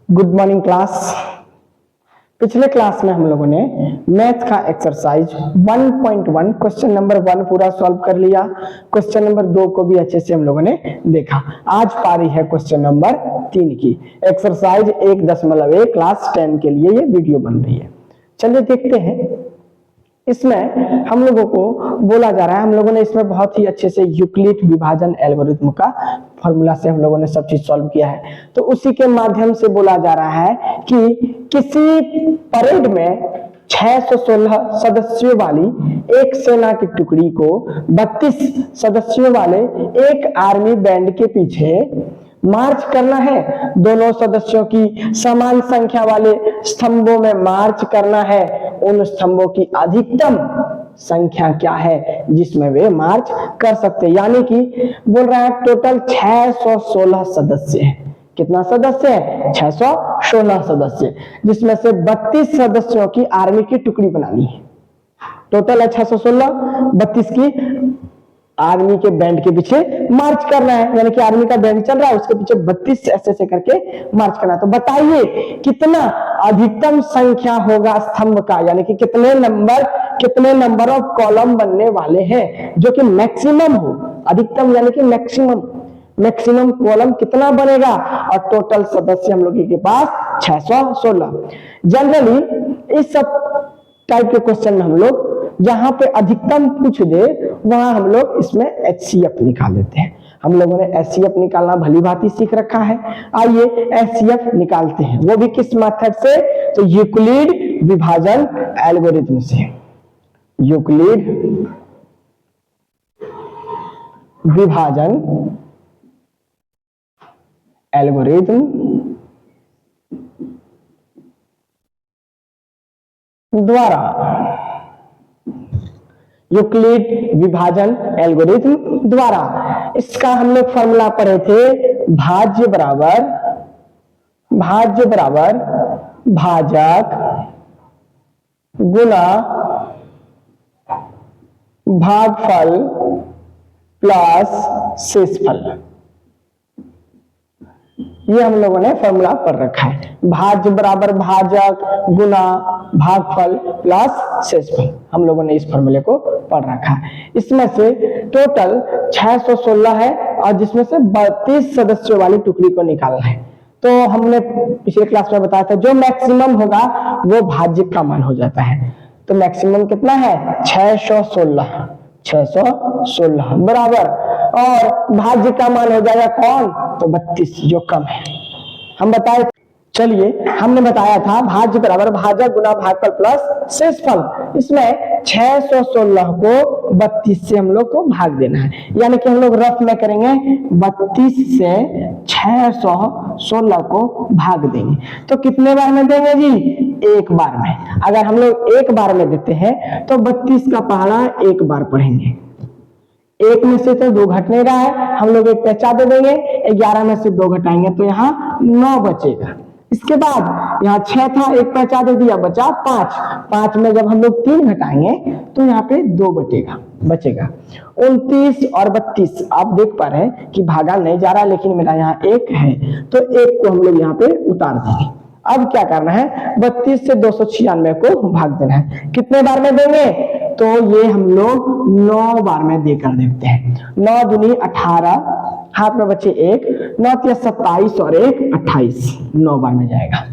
Good morning class. पिछले class में हम लोगों ने मैथ का एक्सरसाइज 1.1 क्वेश्चन नंबर 1 पूरा सॉल्व कर लिया। क्वेश्चन नंबर 2 को भी अच्छे से हम लोगों ने देखा। आज पारी है क्वेश्चन नंबर 3 की। एक्सरसाइज 1.1 क्लास 10 के लिए ये वीडियो बन रही है। चलिए देखते हैं। इसमें हम लोगों को बोला जा रहा है, हम लोगों ने इसमें बहुत ही अच्छे से यूक्लिड विभाजन एल्गोरिथम का फॉर्मूला से हम लोगों ने सब चीज सॉल्व किया है। तो उसी के माध्यम से बोला जा रहा है कि किसी परेड में 616 सदस्यों वाली एक सेना की टुकड़ी को 32 सदस्यों वाले एक आर्मी बैंड के पीछे मार्च करना है। दोनों सदस्यों की समान संख्या वाले स्तंभों में मार्च करना है। उन स्तंभों की अधिकतम संख्या क्या है जिसमें वे मार्च कर सकते हैं। यानी कि बोल रहा है टोटल 616 सदस्य है। कितना सदस्य है? 616 सदस्य, जिसमें से 32 सदस्यों की आर्मी की टुकड़ी बनानी है। टोटल है 616, 32 की आर्मी के बैंड के पीछे मार्च करना है। यानी कि आर्मी का बैंड चल रहा है, उसके पीछे 32 ऐसे करके मार्च करना है। तो बताइए कितना अधिकतम संख्या होगा स्तंभ का, यानी कि कितने नंबर ऑफ कॉलम बनने वाले हैं जो कि मैक्सिमम हो। अधिकतम यानी कि मैक्सिमम कॉलम कितना बनेगा। और टोटल सदस्य हम लोग के पास 616। जनरली इस सब टाइप के क्वेश्चन में हम लोग जहां पे अधिकतम पूछ दे वहां हम लोग इसमें HCF निकाल देते हैं। हम लोगों ने HCF निकालना भली भांति सीख रखा है। आइए HCF निकालते हैं, वो भी किस मेथड से? तो यूक्लिड विभाजन एल्गोरिथम से। यूक्लिड विभाजन एल्गोरिथम द्वारा, यूक्लिड विभाजन एल्गोरिथम द्वारा। इसका हम लोग फॉर्मूला पढ़े थे, भाज्य बराबर भाजक गुना भागफल प्लस शेषफल। ये हम लोगों ने फॉर्मूला पढ़ रखा है। भाज्य बराबर भाजक गुना भागफल प्लस शेषफल, हम लोगों ने इस फॉर्मूले को पढ़ रखा है। इसमें से टोटल 616 है और जिसमें से 32 सदस्यों वाली टुकड़ी को निकालना है। तो हमने पिछले क्लास में बताया था जो मैक्सिमम होगा वो भाज्य का मान हो जाता है। तो मैक्सिमम कितना है? 616 बराबर, और भाज्य का मान हो जाएगा कौन? तो 32 जो कम है। हम बताए, चलिए हमने बताया था भाज्य बराबर भाजक गुना भागफल प्लस शेषफल। इसमें 616 को 32 से हम लोग को भाग देना है। यानी कि हम लोग रफ में करेंगे, 32 से 616 को भाग देंगे। तो कितने बार में देंगे जी? एक बार में। अगर हम लोग एक बार में देते हैं तो 32 का पहाड़ा एक बार पढ़ेंगे। एक में से तो 2 घट नहीं रहा है, हम लोग एक पैंचा दे देंगे। 11 में से 2 घटाएंगे तो यहाँ 9 बचेगा। इसके बाद यहाँ 6 था, एक पैंचा दे दिया, बचा 5। 5 में जब हम लोग 3 घटाएंगे तो यहाँ पे 2 बचेगा। 29 और 32 आप देख पा रहे हैं कि भागा नहीं जा रहा, लेकिन मेरा यहाँ 1 है तो 1 को हम लोग यहाँ पे उतार देंगे। अब क्या करना है? 32 से 296 को भाग देना है। कितने बार में देंगे? तो ये हम लोग 9 बार में देकर देखते हैं। 9 दूनी 18, हाथ में बचे 1, 9 तिया 27 और 1 28, 9 बार में जाएगा।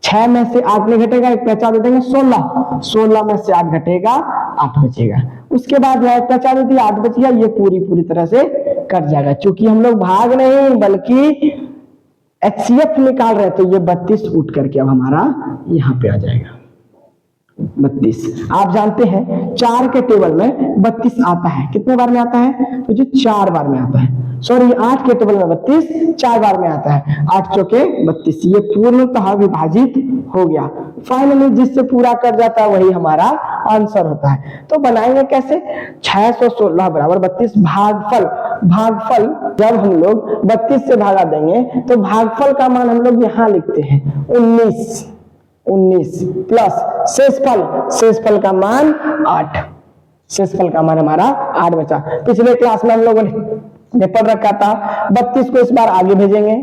6 में से 8 नहीं घटेगा, एक पैंचा दे देंगे 16 में से 8 घटेगा, 8 बचेगा। उसके बाद एक पैंचा दे दिया, 8 बच गया। ये पूरी तरह से कट जाएगा। चूंकि हम लोग भाग नहीं बल्कि HCF निकाल रहे, तो ये 32 उठ करके अब हमारा यहाँ पे आ जाएगा 32। आप जानते हैं 4 के टेबल में 32 आता है। कितने बार में आता है? तो जी 4 बार में आता है। सॉरी, 8 के टेबल में 32 4 बार में आता है। 8 चौके 32, ये पूर्णतः विभाजित हो गया। फाइनली जिससे पूरा कर जाता है वही हमारा आंसर होता है। तो बनाएंगे कैसे? 616 बराबर 32 भागफल जब हम लोग 32 से भागा देंगे तो भागफल का मान हम लोग यहाँ लिखते हैं 19 प्लस शेषफल का मान 8। शेषफल का मान हमारा 8 बचा। पिछले क्लास में हम लोगों ने पढ़ रखा था। 32 को इस बार आगे भेजेंगे,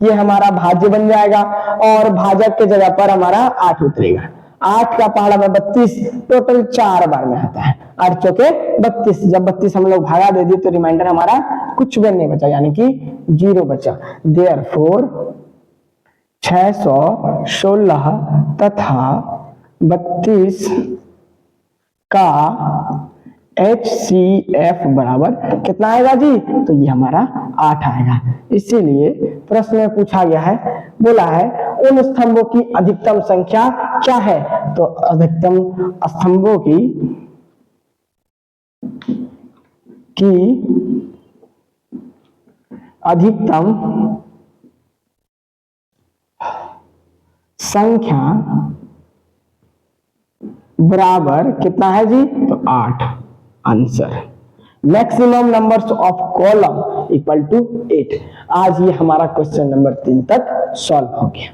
ये हमारा भाज्य बन जाएगा और भाजक के जगह पर हमारा 8 उतरेगा। 8 का पहाड़ा में 32 टोटल 4 बार में आता है। 8 चौके 32, जब 32 हम लोग भागा दे दिए तो रिमाइंडर हमारा कुछ भी नहीं बचा, यानी कि 0 बचा। देयरफॉर 616 तथा 32 का HCF बराबर कितना आएगा जी? तो ये हमारा 8 आएगा। इसीलिए प्रश्न में पूछा गया है, बोला है उन स्तंभों की अधिकतम संख्या क्या है? तो अधिकतम स्तंभों की अधिकतम संख्या बराबर कितना है जी? तो 8। Answer maximum numbers of column equal to 8। आज ये हमारा क्वेश्चन नंबर 3 तक सॉल्व हो गया।